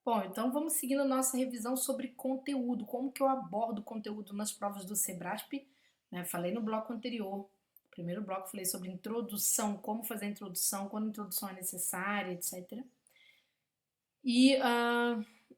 Bom, então vamos seguindo a nossa revisão sobre conteúdo, como que eu abordo conteúdo nas provas do Sebrasp, né? Falei no bloco anterior, no primeiro bloco falei sobre introdução, como fazer a introdução, quando a introdução é necessária, etc. E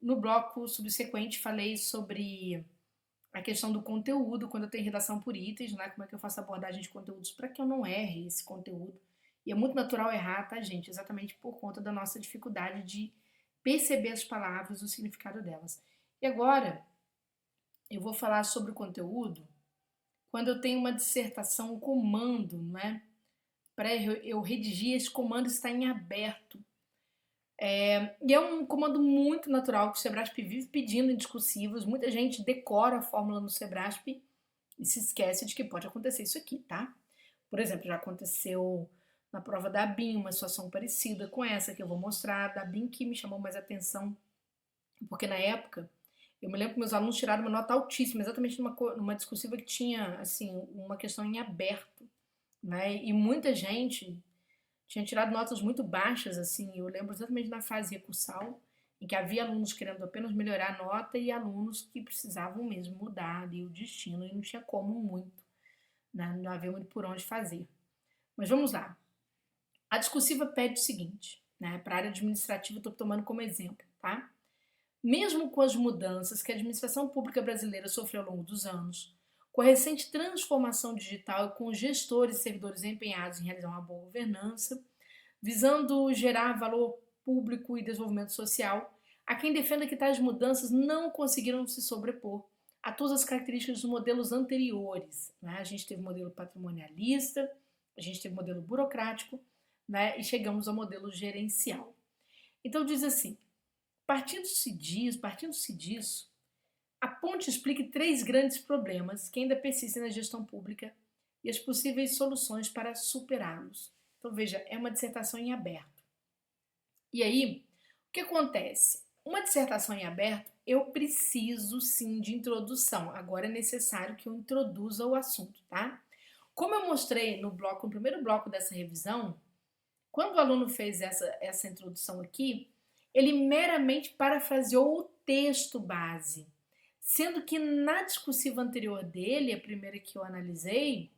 no bloco subsequente falei sobre a questão do conteúdo, quando eu tenho redação por itens, né? Como é que eu faço a abordagem de conteúdos para que eu não erre esse conteúdo. E é muito natural errar, tá, gente? Exatamente por conta da nossa dificuldade de perceber as palavras, o significado delas. E agora eu vou falar sobre o conteúdo quando eu tenho uma dissertação, um comando, né? Para eu redigir, esse comando está em aberto. E é um comando muito natural que o Sebrasp vive pedindo em discursivos. Muita gente decora a fórmula no Sebrasp e se esquece de que pode acontecer isso aqui, tá? Por exemplo, já aconteceu na prova da BIM uma situação parecida com essa que eu vou mostrar, da BIM que me chamou mais atenção, porque na época eu me lembro que meus alunos tiraram uma nota altíssima, exatamente numa discursiva que tinha assim uma questão em aberto, né? E muita gente tinha tirado notas muito baixas, assim. Eu lembro exatamente na fase recursal, em que havia alunos querendo apenas melhorar a nota e alunos que precisavam mesmo mudar ali o destino e não tinha como muito, né? Não havia muito por onde fazer. Mas vamos lá. A discursiva pede o seguinte, né? Para a área administrativa, eu estou tomando como exemplo, tá? Mesmo com as mudanças que a administração pública brasileira sofreu ao longo dos anos, com a recente transformação digital e com os gestores e servidores empenhados em realizar uma boa governança, visando gerar valor público e desenvolvimento social, há quem defenda que tais mudanças não conseguiram se sobrepor a todas as características dos modelos anteriores, né? A gente teve o modelo patrimonialista, a gente teve o modelo burocrático, né? E chegamos ao modelo gerencial. Então diz assim, partindo-se disso, a ponte explica três grandes problemas que ainda persistem na gestão pública e as possíveis soluções para superá-los. Então veja, é uma dissertação em aberto. E aí, o que acontece? Uma dissertação em aberto, eu preciso sim de introdução. Agora é necessário que eu introduza o assunto, tá? Como eu mostrei no primeiro bloco dessa revisão, quando o aluno fez essa introdução aqui, ele meramente parafraseou o texto base. Sendo que na discursiva anterior dele, a primeira que eu analisei,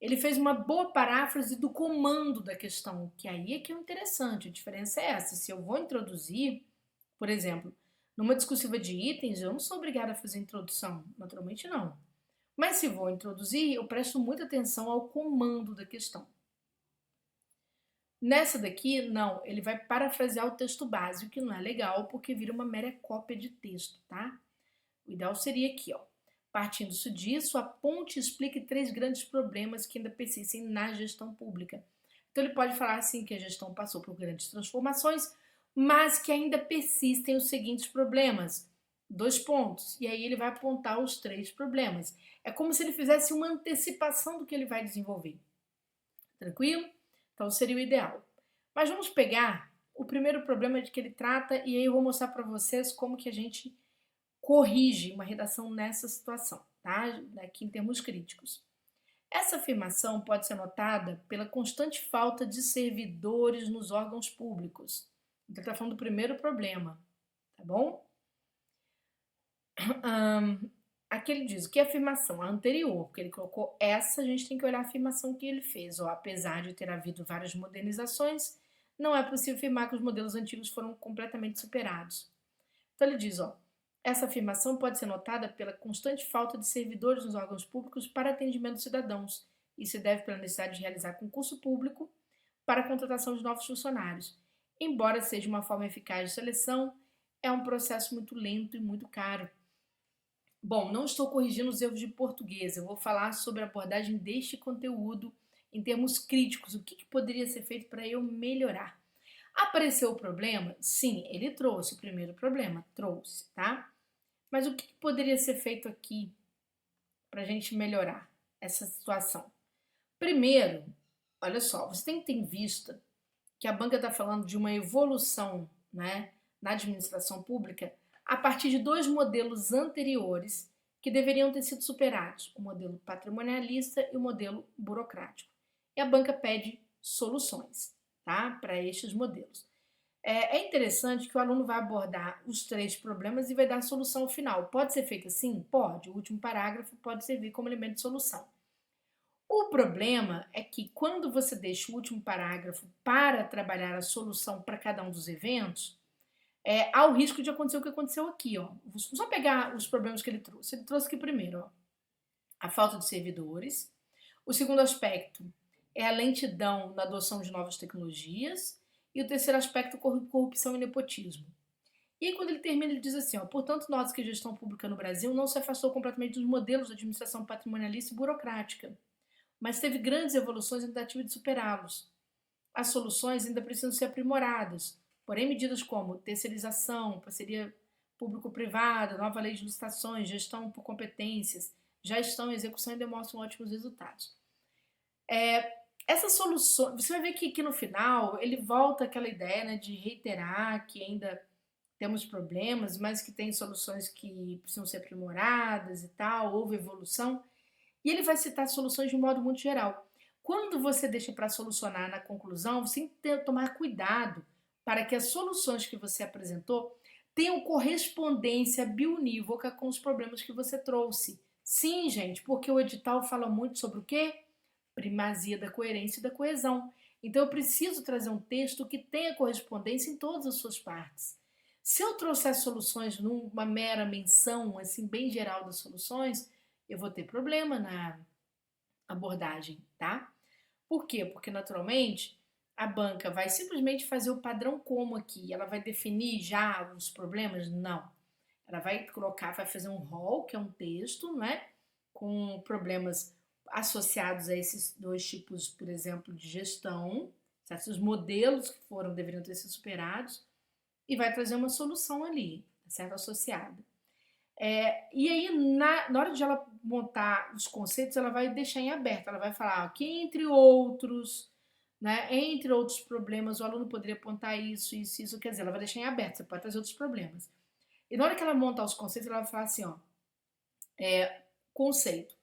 ele fez uma boa paráfrase do comando da questão, que aí é que é o interessante. A diferença é essa. Se eu vou introduzir, por exemplo, numa discursiva de itens, eu não sou obrigada a fazer introdução, naturalmente não. Mas se vou introduzir, eu presto muita atenção ao comando da questão. Nessa daqui, não, ele vai parafrasear o texto básico, que não é legal, porque vira uma mera cópia de texto, tá? O ideal seria aqui, ó. Partindo-se disso, a ponte explica três grandes problemas que ainda persistem na gestão pública. Então ele pode falar assim que a gestão passou por grandes transformações, mas que ainda persistem os seguintes problemas. Dois pontos. E aí ele vai apontar os três problemas. É como se ele fizesse uma antecipação do que ele vai desenvolver. Tranquilo? Então seria o ideal. Mas vamos pegar o primeiro problema de que ele trata e aí eu vou mostrar para vocês como que a gente corrige uma redação nessa situação, tá? Aqui em termos críticos. Essa afirmação pode ser notada pela constante falta de servidores nos órgãos públicos. Então, ele está falando do primeiro problema, tá bom? Aqui ele diz, o que é afirmação? A anterior, porque ele colocou essa, a gente tem que olhar a afirmação que ele fez. Ó, apesar de ter havido várias modernizações, não é possível afirmar que os modelos antigos foram completamente superados. Então ele diz, ó, essa afirmação pode ser notada pela constante falta de servidores nos órgãos públicos para atendimento dos cidadãos. Isso se deve pela necessidade de realizar concurso público para a contratação de novos funcionários. Embora seja uma forma eficaz de seleção, é um processo muito lento e muito caro. Bom, não estou corrigindo os erros de português, eu vou falar sobre a abordagem deste conteúdo em termos críticos, o que poderia ser feito para eu melhorar. Apareceu o problema? Sim, ele trouxe o primeiro problema, trouxe, tá? Mas o que poderia ser feito aqui para a gente melhorar essa situação? Primeiro, olha só, você tem que ter em vista que a banca está falando de uma evolução, né, na administração pública a partir de dois modelos anteriores que deveriam ter sido superados, o modelo patrimonialista e o modelo burocrático. E a banca pede soluções, tá, para estes modelos. É interessante que o aluno vai abordar os 3 problemas e vai dar a solução final. Pode ser feito assim? Pode. O último parágrafo pode servir como elemento de solução. O problema é que quando você deixa o último parágrafo para trabalhar a solução para cada um dos eventos, há o risco de acontecer o que aconteceu aqui, ó. Vou só pegar os problemas que ele trouxe. Ele trouxe aqui primeiro, ó, a falta de servidores. O segundo aspecto é a lentidão na adoção de novas tecnologias. E o terceiro aspecto, corrupção e nepotismo. E aí, quando ele termina, ele diz assim, ó, portanto, nota que a gestão pública no Brasil não se afastou completamente dos modelos de administração patrimonialista e burocrática, mas teve grandes evoluções na tentativa de superá-los. As soluções ainda precisam ser aprimoradas, porém medidas como terceirização, parceria público-privada, nova lei de licitações, gestão por competências, já estão em execução e demonstram ótimos resultados. Essa solução, você vai ver que no final ele volta àquela ideia, né, de reiterar que ainda temos problemas, mas que tem soluções que precisam ser aprimoradas e tal, houve evolução. E ele vai citar soluções de um modo muito geral. Quando você deixa para solucionar na conclusão, você tem que tomar cuidado para que as soluções que você apresentou tenham correspondência bionívoca com os problemas que você trouxe. Sim, gente, porque o edital fala muito sobre o quê? Primazia da coerência e da coesão. Então eu preciso trazer um texto que tenha correspondência em todas as suas partes. Se eu trouxer soluções numa mera menção, assim, bem geral das soluções, eu vou ter problema na abordagem, tá? Por quê? Porque, naturalmente, a banca vai simplesmente fazer o padrão como aqui. Ela vai definir já os problemas? Não. Ela vai colocar, vai fazer um rol, que é um texto, não é? Com problemas associados a esses 2 tipos, por exemplo, de gestão, certo? Os modelos que deveriam ter sido superados, e vai trazer uma solução ali, certo? Associada. E aí, na hora de ela montar os conceitos, ela vai deixar em aberto, ela vai falar que entre outros, né, entre outros problemas, o aluno poderia apontar isso, quer dizer, ela vai deixar em aberto, você pode trazer outros problemas. E na hora que ela montar os conceitos, ela vai falar assim, ó, conceito,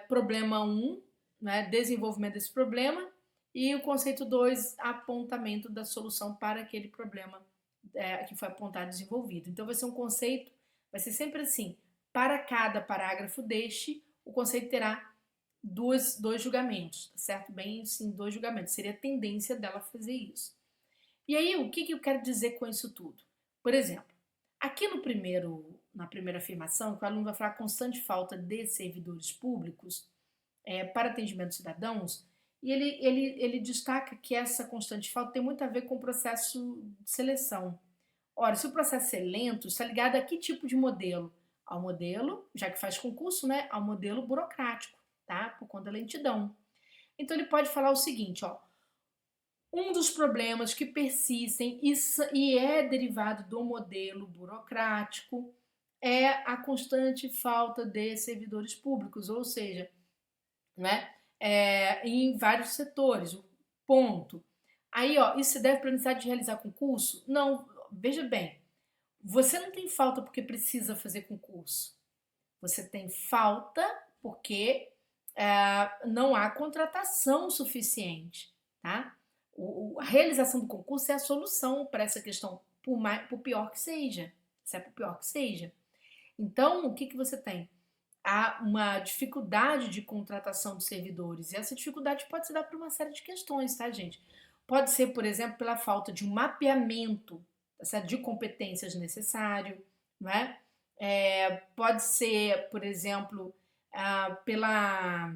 problema 1, né, desenvolvimento desse problema, e o conceito 2, apontamento da solução para aquele problema que foi apontado e desenvolvido. Então vai ser um conceito, vai ser sempre assim, para cada parágrafo deste, o conceito terá dois julgamentos, tá certo? Bem, sim, 2 julgamentos. Seria a tendência dela fazer isso. E aí, o que eu quero dizer com isso tudo? Por exemplo, aqui na primeira afirmação, que o aluno vai falar constante falta de servidores públicos para atendimento de cidadãos, e ele destaca que essa constante falta tem muito a ver com o processo de seleção. Ora, se o processo é lento, está ligado a que tipo de modelo? Ao modelo, já que faz concurso, né? Ao modelo burocrático, tá? Por conta da lentidão. Então ele pode falar o seguinte, ó. Um dos problemas que persistem e é derivado do modelo burocrático é a constante falta de servidores públicos, ou seja, né, em vários setores. Ponto. Aí, ó, isso se deve para a necessidade de realizar concurso? Não, veja bem, você não tem falta porque precisa fazer concurso. Você tem falta porque não há contratação suficiente, tá? A realização do concurso é a solução para essa questão, por pior que seja. Se é por pior que seja. Então, o que você tem? Há uma dificuldade de contratação de servidores. E essa dificuldade pode se dar por uma série de questões, tá, gente? Pode ser, por exemplo, pela falta de um mapeamento, tá certo? De competências necessário, não é? Pode ser, por exemplo, pela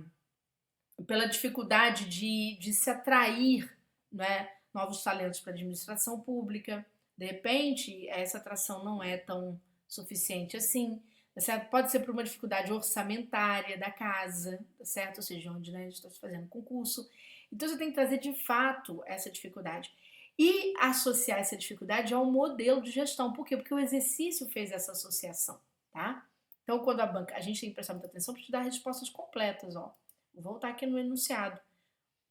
dificuldade de se atrair, né, novos talentos para a administração pública. De repente, essa atração não é tão suficiente assim. Tá certo? Pode ser por uma dificuldade orçamentária da casa, tá certo? Ou seja, onde, né, a gente está fazendo concurso. Então você tem que trazer de fato essa dificuldade. E associar essa dificuldade ao modelo de gestão. Por quê? Porque o exercício fez essa associação, tá? Então, quando a gente tem que prestar muita atenção para te dar respostas completas, ó. Vou voltar aqui no enunciado.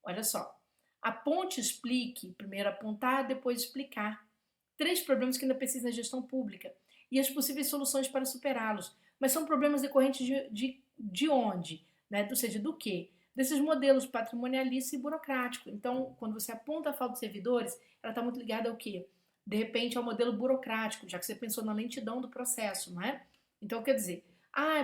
Olha só. Aponte, explique, primeiro apontar, depois explicar. 3 problemas que ainda precisam da gestão pública e as possíveis soluções para superá-los. Mas são problemas decorrentes de onde? Né? Ou seja, do quê? desses modelos patrimonialista e burocrático. Então, quando você aponta a falta de servidores, ela está muito ligada ao quê? De repente, ao modelo burocrático, já que você pensou na lentidão do processo, não é? Então, quer dizer,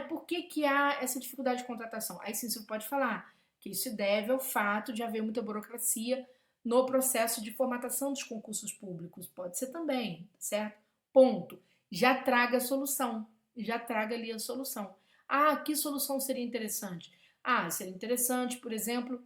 por que que há essa dificuldade de contratação? Aí sim você pode falar que isso se deve ao fato de haver muita burocracia no processo de formatação dos concursos públicos. Pode ser também, certo? Ponto. Já traga a solução. Já traga ali a solução. Que solução seria interessante? Seria interessante, por exemplo,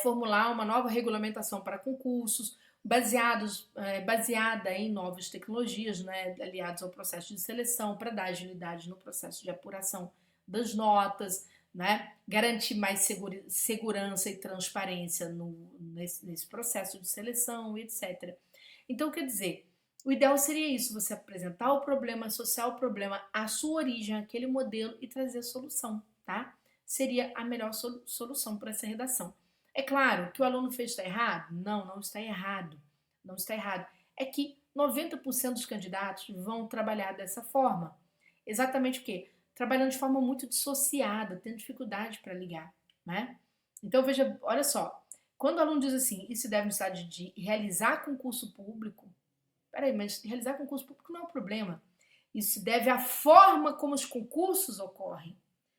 formular uma nova regulamentação para concursos, baseada em novas tecnologias, né, aliados ao processo de seleção, para dar agilidade no processo de apuração das notas, né, garantir mais segurança e transparência nesse processo de seleção, etc. Então, quer dizer, o ideal seria isso, você apresentar o problema, associar o problema à sua origem, àquele modelo e trazer a solução, tá? Seria a melhor solução para essa redação. É claro que o aluno fez está errado? Não, não está errado. Não está errado. É que 90% dos candidatos vão trabalhar dessa forma. Exatamente o quê? Trabalhando de forma muito dissociada, tendo dificuldade para ligar, né? Então, veja, olha só, quando o aluno diz assim, isso deve estar de realizar concurso público, peraí, mas realizar concurso público não é um problema. Isso se deve à forma como os concursos ocorrem.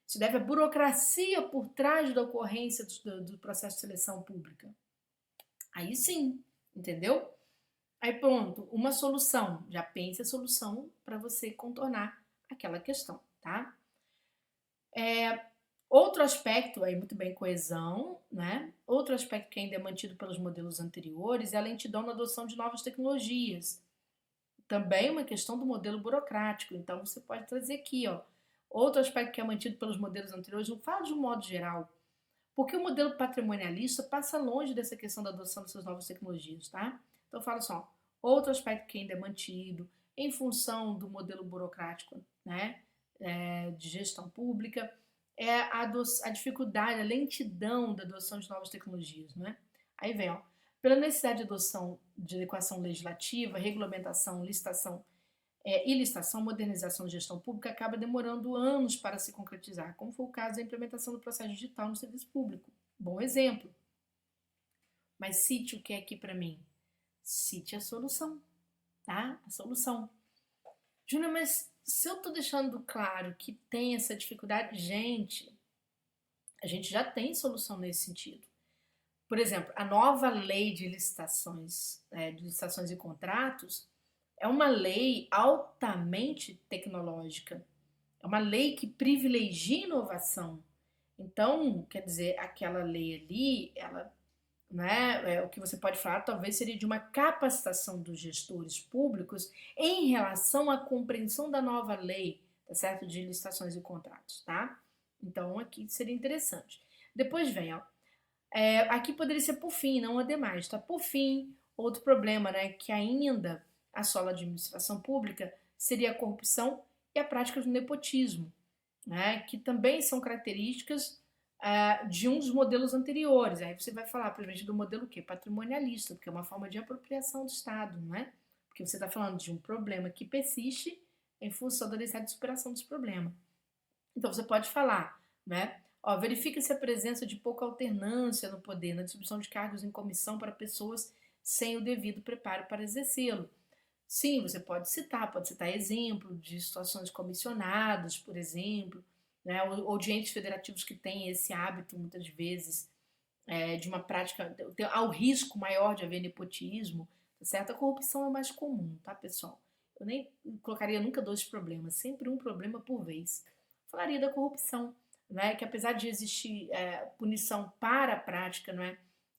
Isso deve à burocracia por trás da ocorrência do processo de seleção pública. Aí sim, entendeu? Aí pronto, uma solução. Já pense a solução para você contornar aquela questão, tá? Outro aspecto, aí muito bem, coesão, né? Outro aspecto que ainda é mantido pelos modelos anteriores é a lentidão na adoção de novas tecnologias. Também uma questão do modelo burocrático. Então, você pode trazer aqui, ó, outro aspecto que é mantido pelos modelos anteriores, não falo de um modo geral, porque o modelo patrimonialista passa longe dessa questão da adoção dessas novas tecnologias, tá? Então, fala só, outro aspecto que ainda é mantido em função do modelo burocrático, né, de gestão pública, é a dificuldade, a lentidão da adoção de novas tecnologias, né? Aí vem, ó, pela necessidade de adoção de adequação legislativa, regulamentação, licitação e licitação, modernização de gestão pública acaba demorando anos para se concretizar, como foi o caso da implementação do processo digital no serviço público. Bom exemplo. Mas cite o que é aqui para mim? Cite a solução, tá? A solução. Júnior, mas se eu estou deixando claro que tem essa dificuldade, a gente já tem solução nesse sentido. Por exemplo, a nova lei de licitações e contratos é uma lei altamente tecnológica. É uma lei que privilegia inovação. Então, quer dizer, aquela lei ali, ela, né, o que você pode falar talvez seria de uma capacitação dos gestores públicos em relação à compreensão da nova lei, tá certo? De licitações e contratos, tá? Então, aqui seria interessante. Depois vem, ó, aqui poderia ser por fim, não ademais, tá? Por fim, outro problema, né, que ainda assola a administração pública seria a corrupção e a prática do nepotismo, né, que também são características de um dos modelos anteriores. Aí você vai falar, provavelmente, do modelo o quê? Patrimonialista, porque é uma forma de apropriação do Estado, não é? Porque você está falando de um problema que persiste em função da necessidade de superação desse problema. Então você pode falar, né? Ó, verifica-se a presença de pouca alternância no poder, na distribuição de cargos em comissão para pessoas sem o devido preparo para exercê-lo. Sim, você pode citar exemplo de situações comissionadas, por exemplo, né, ou de entes federativos que têm esse hábito, muitas vezes, de uma prática, ao risco maior de haver nepotismo, tá certo? A corrupção é mais comum, tá, pessoal? Eu nem colocaria nunca dois problemas, sempre um problema por vez. Falaria da corrupção, né, que apesar de existir punição para a prática, não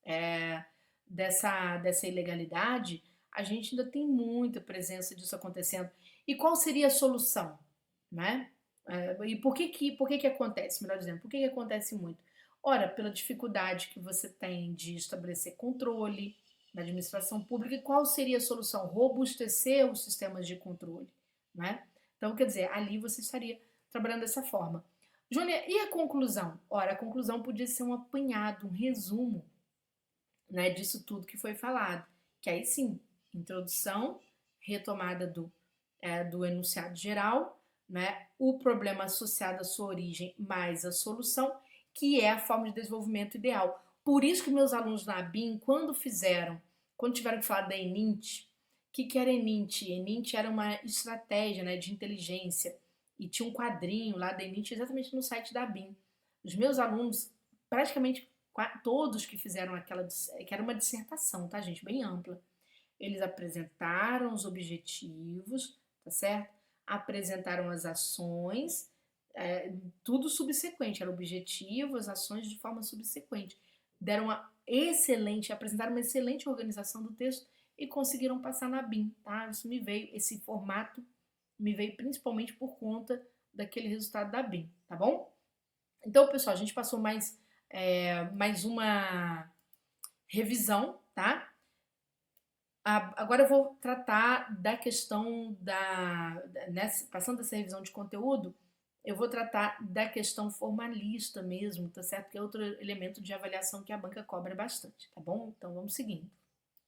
é, dessa ilegalidade, a gente ainda tem muita presença disso acontecendo. E qual seria a solução, né? E por que acontece? Melhor dizendo, por que acontece muito? Ora, pela dificuldade que você tem de estabelecer controle na administração pública, e qual seria a solução? Robustecer os sistemas de controle, né? Então, quer dizer, ali você estaria trabalhando dessa forma. Júlia, e a conclusão? Ora, a conclusão podia ser um apanhado, um resumo, né, disso tudo que foi falado. Que aí sim, introdução, retomada do enunciado geral, né, o problema associado à sua origem mais a solução que é a forma de desenvolvimento ideal. Por isso que meus alunos na ABIN, quando tiveram que falar da ENINT, o que era ENINT? ENINT era uma estratégia, né, de inteligência, e tinha um quadrinho lá da ENINT exatamente no site da ABIN. Os meus alunos, praticamente todos que fizeram aquela, que era uma dissertação, tá, gente, bem ampla, eles apresentaram os objetivos, tá certo? Apresentaram as ações, tudo subsequente, era objetivo, as ações de forma subsequente. Apresentaram uma excelente organização do texto e conseguiram passar na BIM, tá? Esse formato me veio principalmente por conta daquele resultado da BIM, tá bom? Então, pessoal, a gente passou mais uma revisão, tá? Agora eu vou tratar da questão passando dessa revisão de conteúdo, eu vou tratar da questão formalista mesmo, tá certo? Que é outro elemento de avaliação que a banca cobra bastante, tá bom? Então vamos seguindo.